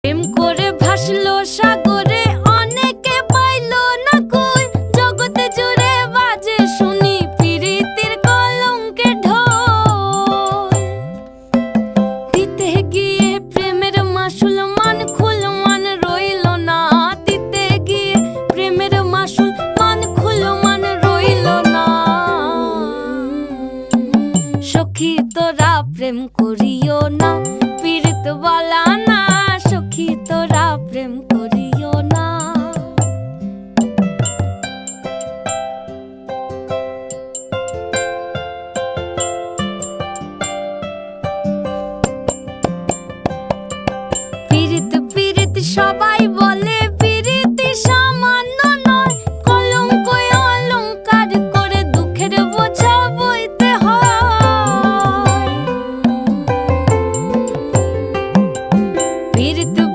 প্রেম করে ভাসলো সাগরে অনেকে পাইলো না কই, জগতে জুড়ে বাজে শুনি প্রীতির কলঙ্কের ঢোল। দিতে গিয়ে প্রেমের মাসুল মান খুল মান রইল না, দিতে গিয়ে প্রেমের মাসুল মান খুল মান রইল না। সখী তোরা প্রেম করিও না, পীড়িত বালা না, সখী তোরা প্রেম করিও না। পীড়িত পীড়িত সবাই বলে